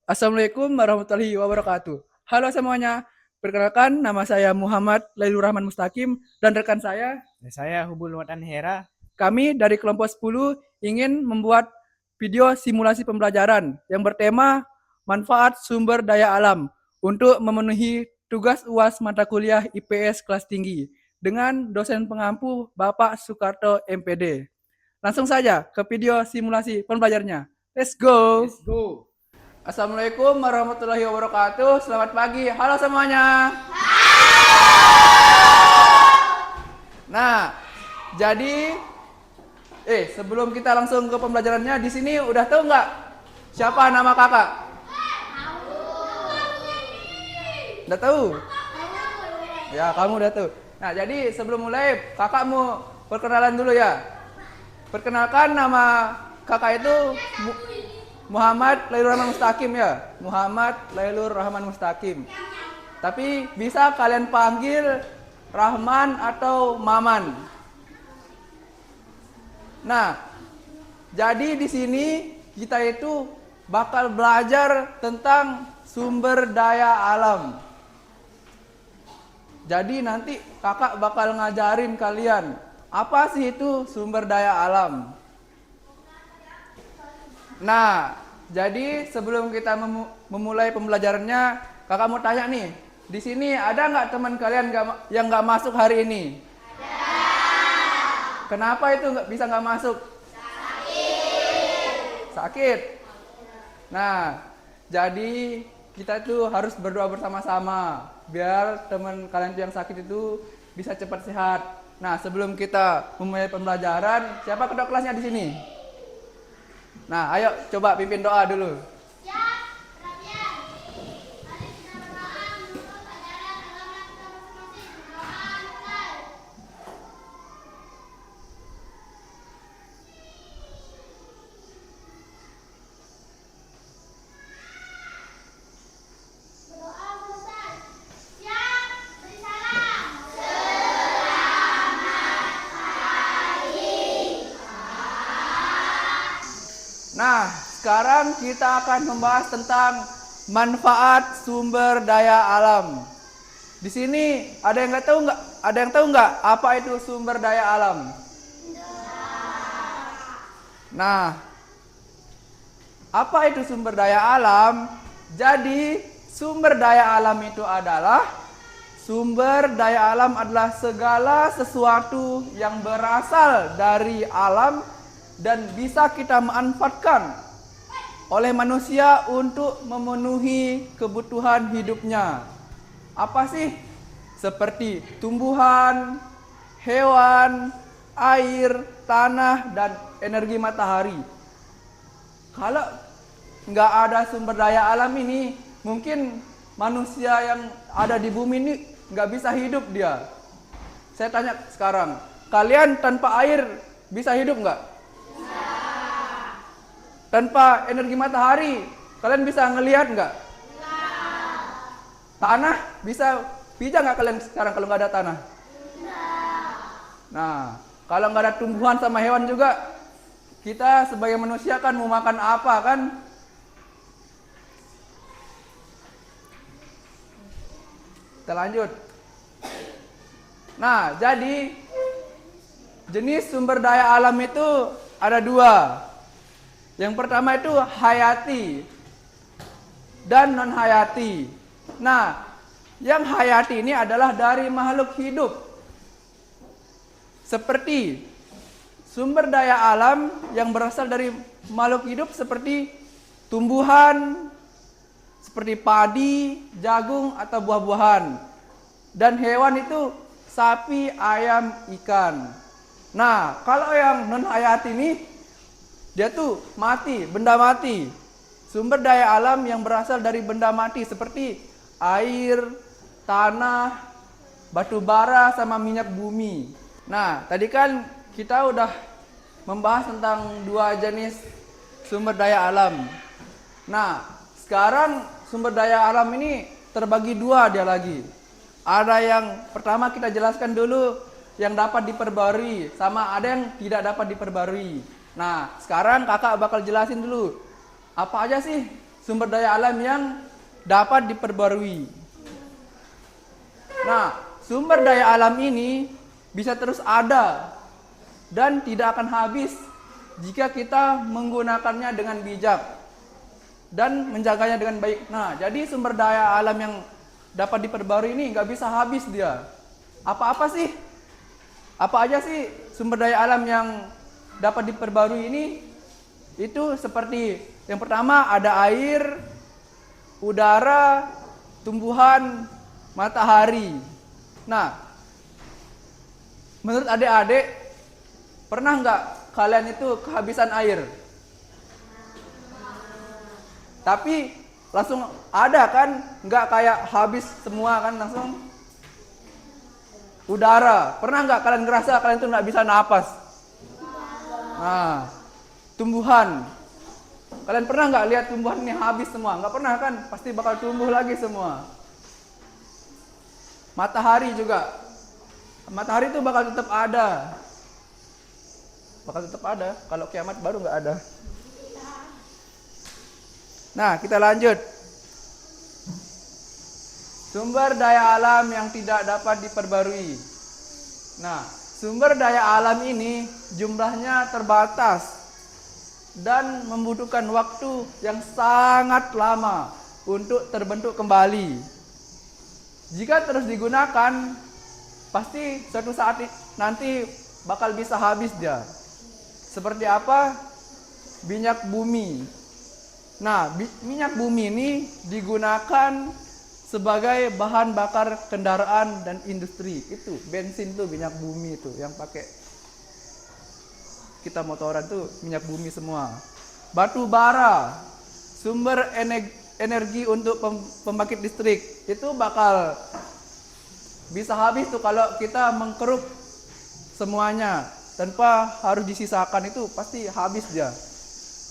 Assalamualaikum warahmatullahi wabarakatuh. Halo semuanya, perkenalkan nama saya Muhammad Lailur Rahman Mustaqim dan rekan saya, Saya Hubul Watan Hera. kami dari kelompok 10 ingin membuat video simulasi pembelajaran yang bertema manfaat sumber daya alam untuk memenuhi tugas UAS mata kuliah IPS kelas tinggi dengan dosen pengampu Bapak Soekarto MPD. Langsung saja ke video simulasi pembelajarannya. Let's go! Let's go. Assalamualaikum warahmatullahi wabarakatuh. Selamat pagi. Halo semuanya. Nah, jadi sebelum kita langsung ke pembelajarannya, di sini udah tahu nggak siapa nama kakak? Udah tahu? Ya, kamu udah tahu. Nah, jadi sebelum mulai, kakak mau perkenalan dulu ya. Perkenalkan nama kakak itu Muhammad Lailur Rahman Mustaqim ya. Muhammad Lailur Rahman Mustaqim. Tapi bisa kalian panggil Rahman atau Maman. Nah, jadi di sini kita itu bakal belajar tentang sumber daya alam. Jadi nanti kakak bakal ngajarin kalian apa sih itu sumber daya alam. Nah, jadi sebelum kita memulai pembelajarannya, kakak mau tanya nih, di sini ada nggak teman kalian yang nggak masuk hari ini? Ada. Kenapa itu bisa nggak masuk? Sakit. Nah, jadi kita tuh harus berdoa bersama-sama biar teman kalian yang sakit itu bisa cepat sehat. Nah, sebelum kita memulai pembelajaran, siapa kedua kelasnya di sini? Nah, ayo coba pimpin doa dulu. Nah, sekarang kita akan membahas tentang manfaat sumber daya alam. Di sini ada yang nggak tahu nggak? Ada yang tahu nggak apa itu sumber daya alam? Nah, apa itu sumber daya alam? Jadi, sumber daya alam itu adalah segala sesuatu yang berasal dari alam dan bisa kita manfaatkan oleh manusia untuk memenuhi kebutuhan hidupnya. Apa sih? Seperti tumbuhan, hewan, air, tanah, dan energi matahari. Kalau nggak ada sumber daya alam ini, mungkin manusia yang ada di bumi ini nggak bisa hidup dia. Saya tanya sekarang, kalian tanpa air bisa hidup nggak? Tanpa energi matahari, kalian bisa ngelihat nggak? Tanah bisa pijak nggak kalian sekarang kalau nggak ada tanah? Nah, kalau nggak ada tumbuhan sama hewan juga, kita sebagai manusia kan mau makan apa kan? Kita lanjut. Nah, jadi jenis sumber daya alam itu ada dua. Yang pertama itu hayati dan non hayati. Nah, yang hayati ini adalah dari makhluk hidup. Seperti sumber daya alam yang berasal dari makhluk hidup seperti tumbuhan, seperti padi, jagung atau buah-buahan. Dan hewan itu sapi, ayam, ikan. Nah, kalau yang non hayati ini dia tuh mati, benda mati. Sumber daya alam yang berasal dari benda mati seperti air, tanah, batu bara, sama minyak bumi. Nah, tadi kan kita udah membahas tentang dua jenis sumber daya alam. Nah, sekarang sumber daya alam ini terbagi dua dia lagi. Ada yang pertama kita jelaskan dulu yang dapat diperbarui, sama ada yang tidak dapat diperbarui. Nah, sekarang kakak bakal jelasin dulu apa aja sih sumber daya alam yang dapat diperbarui. Nah, sumber daya alam ini bisa terus ada dan tidak akan habis jika kita menggunakannya dengan bijak dan menjaganya dengan baik. Nah, jadi sumber daya alam yang dapat diperbarui ini nggak bisa habis dia. Apa-apa sih? Apa aja sih sumber daya alam yang dapat diperbarui ini? Itu seperti yang pertama ada air, udara, tumbuhan, matahari. Nah, menurut adik-adik, pernah nggak kalian itu kehabisan air? Tapi langsung ada kan? Nggak kayak habis semua kan langsung. Udara, pernah nggak kalian ngerasa kalian tuh nggak bisa napas? Nah, tumbuhan, kalian pernah nggak lihat tumbuhan ini habis semua? Nggak pernah kan? Pasti bakal tumbuh lagi semua. Matahari juga, matahari itu bakal tetap ada. Bakal tetap ada, kalau kiamat baru nggak ada. Nah, kita lanjut. Sumber daya alam yang tidak dapat diperbarui. Nah, sumber daya alam ini jumlahnya terbatas dan membutuhkan waktu yang sangat lama untuk terbentuk kembali. Jika terus digunakan, pasti suatu saat nanti bakal bisa habis dia. Seperti apa? Minyak bumi. Nah, minyak bumi ini digunakan sebagai bahan bakar kendaraan dan industri. Itu bensin tuh minyak bumi itu yang pakai kita motoran tuh minyak bumi semua. Batu bara, sumber energi untuk pembangkit listrik itu bakal bisa habis tuh kalau kita mengkeruk semuanya tanpa harus disisakan, itu pasti habis dia.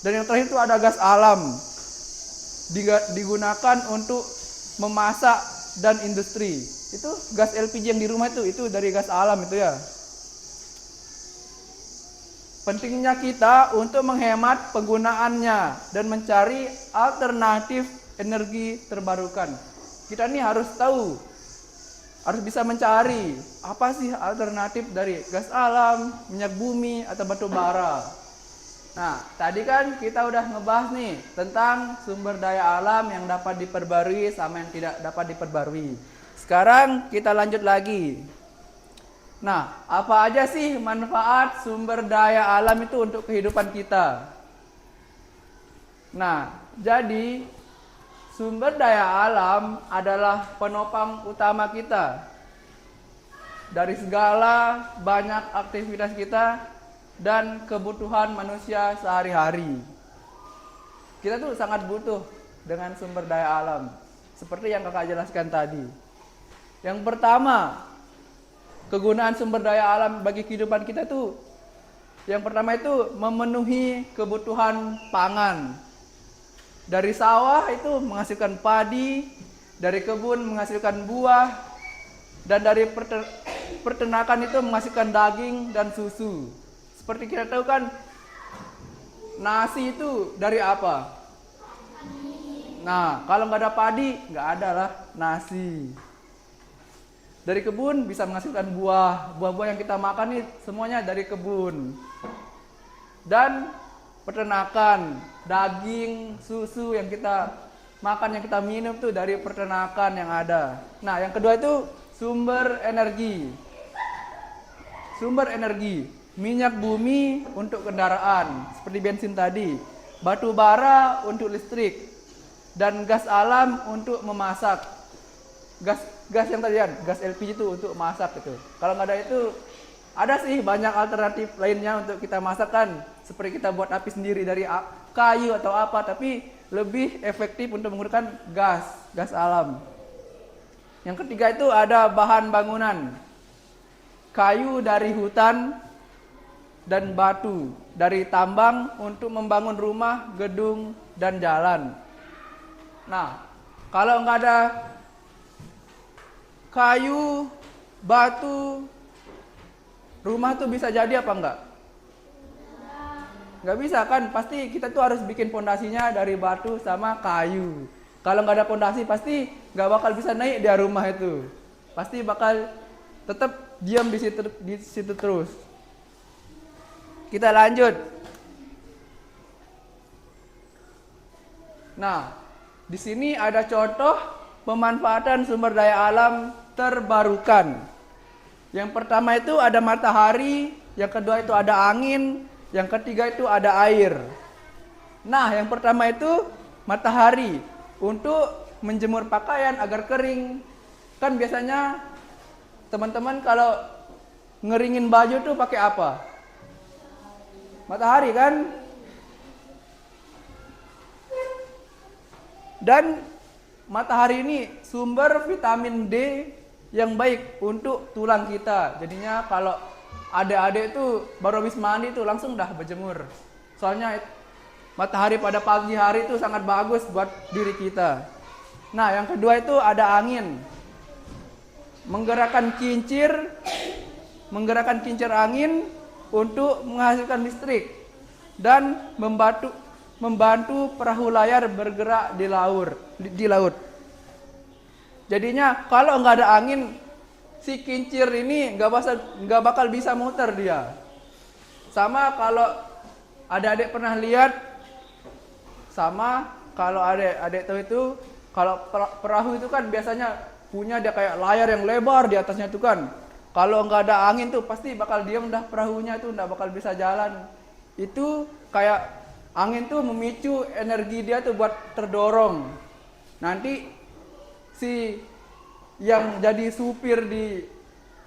Dan yang terakhir itu ada gas alam digunakan untuk memasak dan industri. Itu gas LPG yang di rumah itu dari gas alam itu ya. Pentingnya kita untuk menghemat penggunaannya dan mencari alternatif energi terbarukan. Kita ini harus tahu, harus bisa mencari apa sih alternatif dari gas alam, minyak bumi, atau batu bara. Nah, tadi kan kita udah ngebahas nih tentang sumber daya alam yang dapat diperbarui sama yang tidak dapat diperbarui. Sekarang kita lanjut lagi. Nah, apa aja sih manfaat sumber daya alam itu untuk kehidupan kita? Nah, jadi sumber daya alam adalah penopang utama kita dari segala banyak aktivitas kita dan kebutuhan manusia sehari-hari. Kita tuh sangat butuh dengan sumber daya alam, seperti yang kakak jelaskan tadi. Yang pertama, kegunaan sumber daya alam bagi kehidupan kita tuh, yang pertama itu memenuhi kebutuhan pangan. Dari sawah itu menghasilkan padi, dari kebun menghasilkan buah, dan dari peternakan itu menghasilkan daging dan susu. Seperti kita tahu kan, nasi itu dari apa? Nah, kalau nggak ada padi, nggak ada lah nasi. Dari kebun bisa menghasilkan buah. Buah-buah yang kita makan nih semuanya dari kebun. Dan peternakan, daging, susu yang kita makan, yang kita minum tuh dari peternakan yang ada. Nah, yang kedua itu sumber energi. Sumber energi, minyak bumi untuk kendaraan seperti bensin tadi, batu bara untuk listrik, dan gas alam untuk memasak. Gas yang tadi kan, gas LPG itu untuk masak gitu. Kalau nggak ada itu, ada sih banyak alternatif lainnya untuk kita masak kan. Seperti kita buat api sendiri dari kayu atau apa, tapi lebih efektif untuk menggunakan gas alam. Yang ketiga itu ada bahan bangunan. Kayu dari hutan dan batu dari tambang untuk membangun rumah, gedung, dan jalan. Nah, kalau nggak ada kayu, batu, rumah tuh bisa jadi apa enggak? Nggak bisa kan, pasti kita tuh harus bikin pondasinya dari batu sama kayu. Kalau nggak ada pondasi pasti nggak bakal bisa naik di rumah itu. Pasti bakal tetap diam di situ terus. Kita lanjut. Nah, di sini ada contoh pemanfaatan sumber daya alam terbarukan. Yang pertama itu ada matahari, yang kedua itu ada angin, yang ketiga itu ada air. Nah, yang pertama itu matahari untuk menjemur pakaian agar kering. Kan biasanya teman-teman kalau ngeringin baju tuh pakai apa? Matahari kan? Dan matahari ini sumber vitamin D yang baik untuk tulang kita. Jadinya kalau adik-adik itu baru habis mandi tuh langsung dah berjemur. Soalnya matahari pada pagi hari itu sangat bagus buat diri kita. Nah, yang kedua itu ada angin. Menggerakkan kincir angin untuk menghasilkan listrik dan membantu perahu layar bergerak di laut. Jadinya kalau nggak ada angin, si kincir ini nggak bakal bisa muter dia. Sama kalau adik-adik pernah lihat, sama kalau adik-adik tahu itu, kalau perahu itu kan biasanya punya dia kayak layar yang lebar di atasnya itu kan. Kalau nggak ada angin tuh pasti bakal diam dah perahunya itu nggak bakal bisa jalan. Itu kayak angin tuh memicu energi dia tuh buat terdorong. Nanti si yang jadi supir di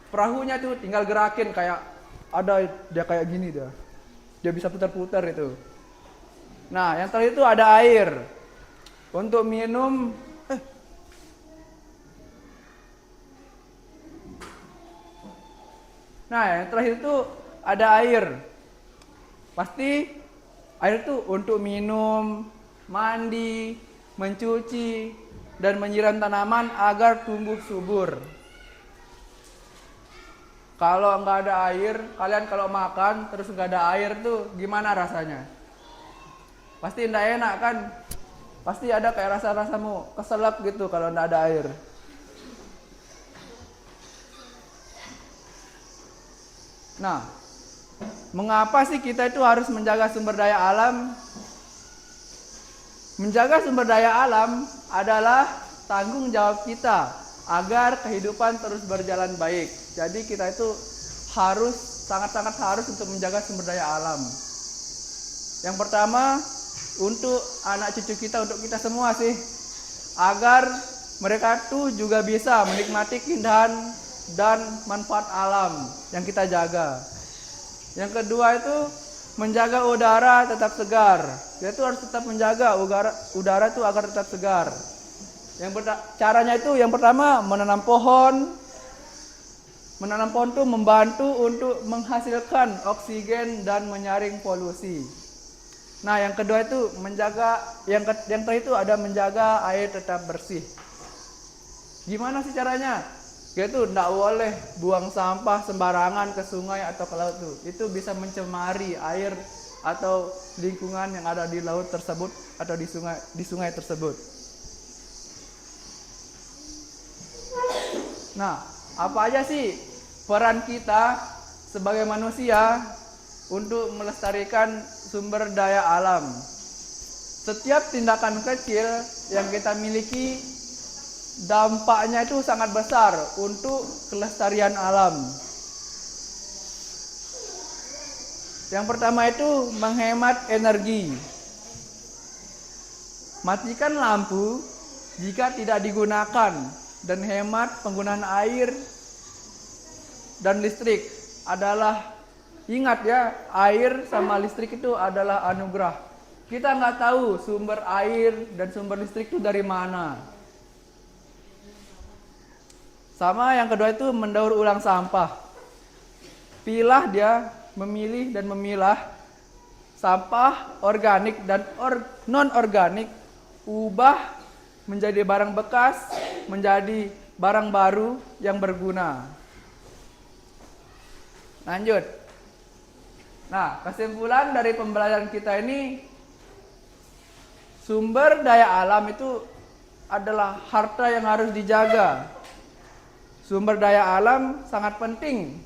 perahunya tuh tinggal gerakin kayak ada dia kayak gini dia. Dia bisa putar-putar itu. Nah, yang terakhir itu ada air. Untuk minum Nah, yang terakhir itu ada air. Pasti air itu untuk minum, mandi, mencuci, dan menyiram tanaman agar tumbuh subur. Kalau nggak ada air, kalian kalau makan terus nggak ada air tuh gimana rasanya? Pasti nggak enak kan? Pasti ada kayak rasa-rasamu keselak gitu kalau nggak ada air. Nah, mengapa sih kita itu harus menjaga sumber daya alam? Menjaga sumber daya alam adalah tanggung jawab kita agar kehidupan terus berjalan baik. Jadi kita itu sangat-sangat harus untuk menjaga sumber daya alam. Yang pertama, untuk anak cucu kita, untuk kita semua sih, agar mereka tuh juga bisa menikmati keindahan dan manfaat alam yang kita jaga. Yang kedua itu menjaga udara tetap segar. Kita tuh harus tetap menjaga udara itu agar tetap segar. Caranya itu yang pertama menanam pohon. Menanam pohon itu membantu untuk menghasilkan oksigen dan menyaring polusi. Nah, yang kedua itu yang terakhir itu ada menjaga air tetap bersih. Gimana sih caranya? Kita tuh tidak boleh buang sampah sembarangan ke sungai atau ke laut tuh. Itu bisa mencemari air atau lingkungan yang ada di laut tersebut atau di sungai tersebut. Nah, apa aja sih peran kita sebagai manusia untuk melestarikan sumber daya alam? Setiap tindakan kecil yang kita miliki dampaknya itu sangat besar untuk kelestarian alam. Yang pertama itu menghemat energi. Matikan lampu jika tidak digunakan dan hemat penggunaan air dan listrik adalah, ingat ya, air sama listrik itu adalah anugerah. Kita nggak tahu sumber air dan sumber listrik itu dari mana. Sama yang kedua itu mendaur ulang sampah. Memilih dan memilah sampah organik dan non-organik, ubah menjadi barang bekas, menjadi barang baru yang berguna. Lanjut. Nah, kesimpulan dari pembelajaran kita ini, sumber daya alam itu adalah harta yang harus dijaga. Sumber daya alam sangat penting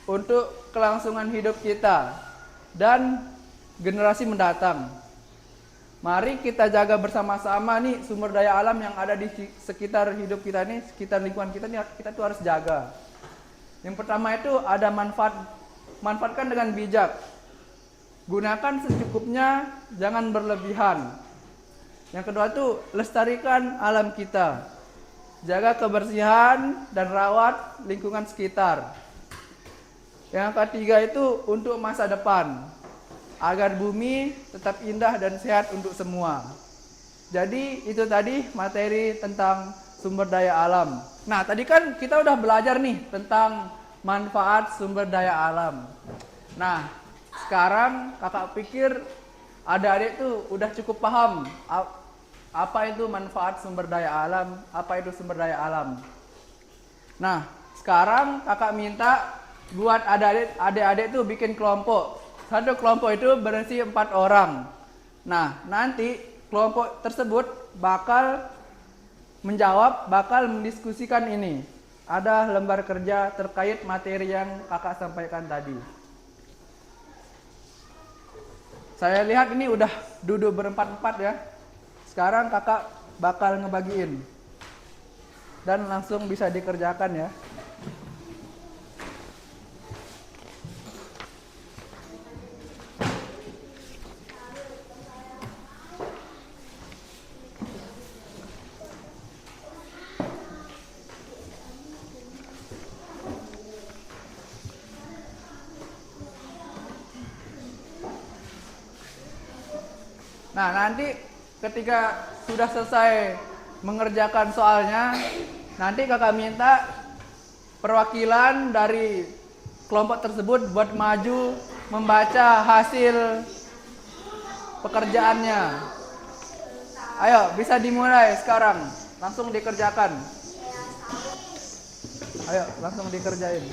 untuk kelangsungan hidup kita dan generasi mendatang. Mari kita jaga bersama-sama nih sumber daya alam yang ada di sekitar hidup kita nih, sekitar lingkungan kita nih, kita tuh harus jaga. Yang pertama itu ada manfaatkan dengan bijak. Gunakan secukupnya, jangan berlebihan. Yang kedua tuh lestarikan alam kita. Jaga kebersihan dan rawat lingkungan sekitar. Yang ketiga itu untuk masa depan, agar bumi tetap indah dan sehat untuk semua. Jadi itu tadi materi tentang sumber daya alam. Nah, tadi kan kita udah belajar nih tentang manfaat sumber daya alam. Nah, sekarang kakak pikir adik-adik tuh udah cukup paham apa itu manfaat sumber daya alam, apa itu sumber daya alam. Nah, sekarang kakak minta buat adik-adik tuh bikin kelompok. Satu kelompok itu berisi 4 orang. Nah, nanti kelompok tersebut bakal mendiskusikan ini. Ada lembar kerja terkait materi yang kakak sampaikan tadi. Saya lihat ini udah duduk berempat-empat ya. Sekarang kakak bakal ngebagiin. Dan langsung bisa dikerjakan ya. Nah, nanti ketika sudah selesai mengerjakan soalnya, nanti kakak minta perwakilan dari kelompok tersebut buat maju membaca hasil pekerjaannya. Ayo, bisa dimulai sekarang. Langsung dikerjakan. Ayo, langsung dikerjain.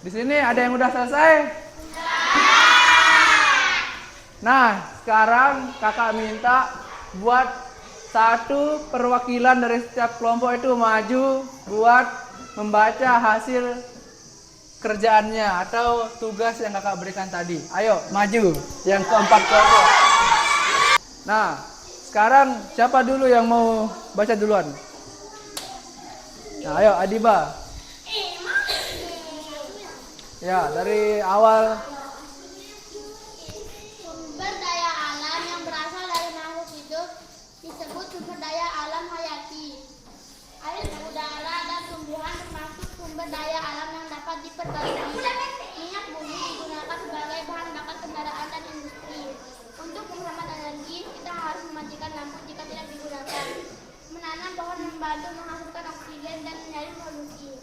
Di sini ada yang udah selesai? Nah, sekarang kakak minta buat satu perwakilan dari setiap kelompok itu maju buat membaca hasil kerjaannya atau tugas yang kakak berikan tadi. Ayo, maju yang keempat kelompok. Nah, sekarang siapa dulu yang mau baca duluan? Nah, ayo Adiba. Ya, dari awal. Sumber daya alam yang berasal dari makhluk hidup disebut sumber daya alam hayati. Air, udara, dan tumbuhan termasuk sumber daya alam yang dapat diperbarui. Minyak bumi digunakan sebagai bahan bakar kendaraan dan industri. Untuk menghemat energi, kita harus mematikan lampu jika tidak digunakan. Menanam pohon membantu menghasilkan oksigen dan menyaring polusi.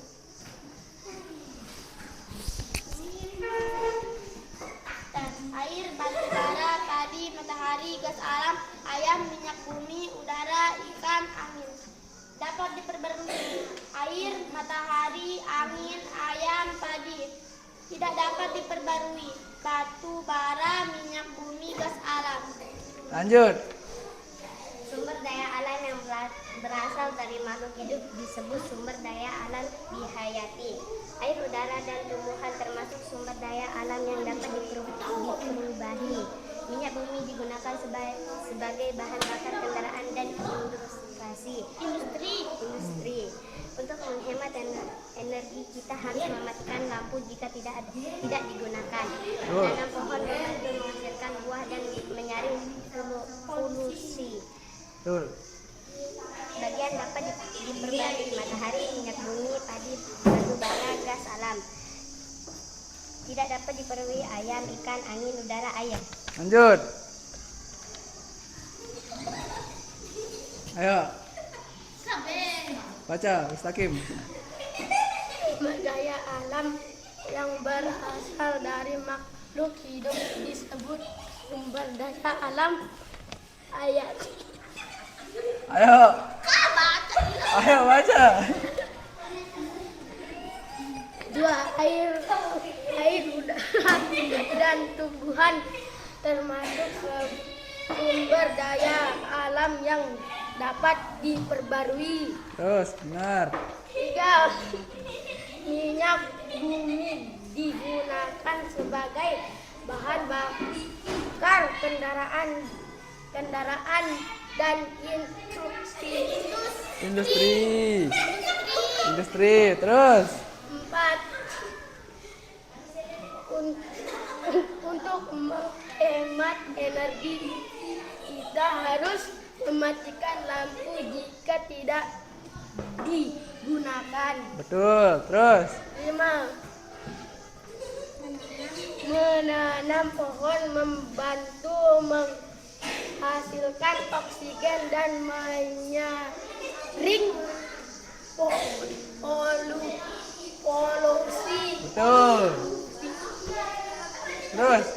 Air, batu bara, padi, matahari, gas alam, ayam, minyak bumi, udara, ikan, angin dapat diperbarui. Air, matahari, angin, ayam, padi tidak dapat diperbarui. Batu bara, minyak bumi, gas alam. Lanjut. Sumber daya alam yang berasal dari makhluk hidup disebut sumber daya alam bihayati. Air, udara, dan tumbuhan termasuk sumber daya alam yang dapat diperubahi. Minyak bumi digunakan sebagai bahan bakar kendaraan dan industri. Untuk menghemat energi, kita harus mematikan lampu jika tidak digunakan. Oh. Menanam pohon membantu menghasilkan buah dan menyaring polusi. Betul. Bagian dapat diperbarui: matahari, minyak bumi, padi, batu bara, gas alam. Tidak dapat diperbarui: ayam, ikan, angin, udara, air. Lanjut. Ayo, baca Mustaqim. Sumber daya alam yang berasal dari makhluk hidup disebut sumber daya alam hayati. Ayo. Ayo baca. Dua, air, udara, dan tumbuhan termasuk sumber daya alam yang dapat diperbarui. Terus, benar. Tiga, minyak bumi digunakan sebagai bahan bakar kendaraan dan Industri. Terus. Empat, untuk menghemat energi kita harus mematikan lampu jika tidak digunakan. Betul. Terus. 5, menanam pohon membantu menghasilkan oksigen dan menyaring polusi. Betul. Terus.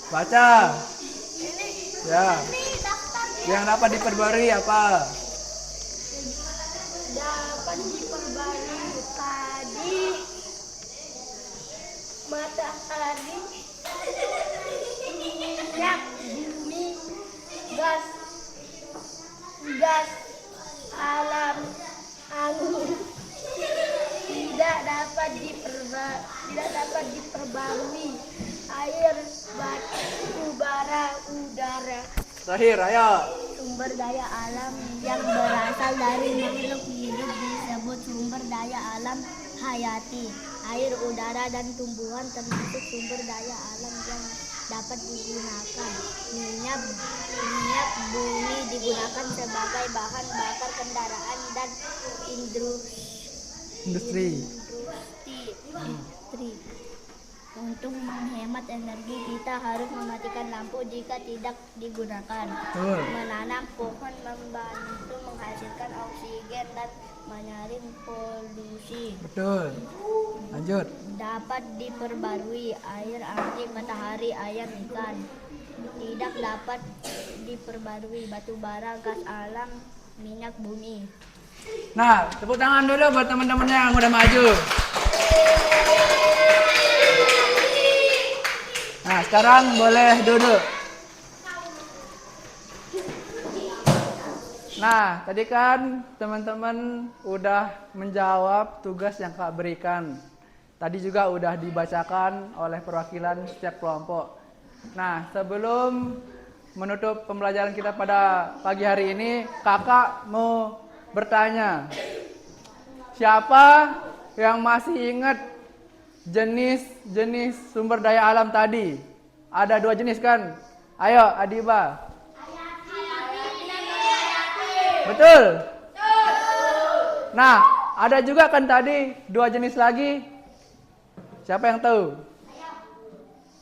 Baca. Ya. Yang dapat diperbarui apa? Dapat diperbarui tadi matahari, minyak bumi, gas alam, angin. Tidak dapat diperbarui air, batu bara, udara. Terakhir, ayo. Sumber daya alam yang berasal dari makhluk hidup disebut sumber daya alam hayati. Air, udara, dan tumbuhan termasuk sumber daya alam yang dapat digunakan. Minyak bumi digunakan sebagai bahan bakar kendaraan dan Industri. Untuk menghemat energi kita harus mematikan lampu jika tidak digunakan. Betul. Menanam pohon membantu menghasilkan oksigen dan menyaring polusi. Betul. Lanjut. Dapat diperbarui air, angin, matahari, ayam, ikan. Tidak dapat diperbarui batu bara, gas alam, minyak bumi. Nah, tepuk tangan dulu buat teman-temannya yang udah maju. Nah, sekarang boleh duduk. Nah, tadi kan teman-teman udah menjawab tugas yang Kak berikan. Tadi juga udah dibacakan oleh perwakilan setiap kelompok. Nah, sebelum menutup pembelajaran kita pada pagi hari ini, Kakak mau bertanya. Siapa yang masih ingat jenis-jenis sumber daya alam tadi? Ada 2 jenis kan? Ayo, Adiba. Betul? Nah, ada juga kan tadi 2 jenis lagi? Siapa yang tahu?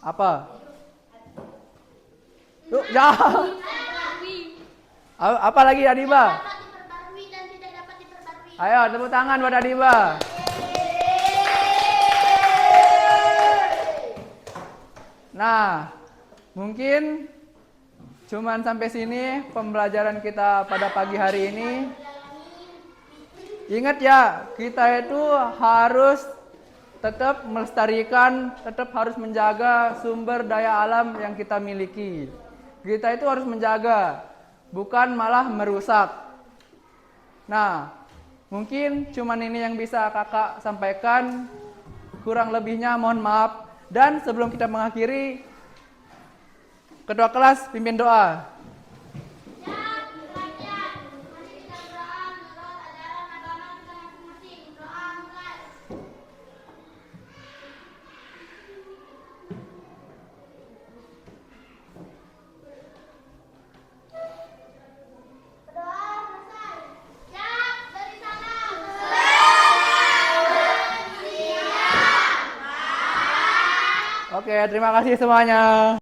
Apa? Yuk, ya. Apa lagi Adiba? Dapat diperbarui dan tidak dapat diperbarui. Ayo, tepuk tangan buat Adiba. Nah, mungkin cuman sampai sini pembelajaran kita pada pagi hari ini. Ingat ya, kita itu harus tetap melestarikan, tetap harus menjaga sumber daya alam yang kita miliki. Kita itu harus menjaga, bukan malah merusak. Nah, mungkin cuman ini yang bisa Kakak sampaikan. Kurang lebihnya mohon maaf. Dan sebelum kita mengakhiri, Ketua kelas pimpin doa. Oke, terima kasih semuanya.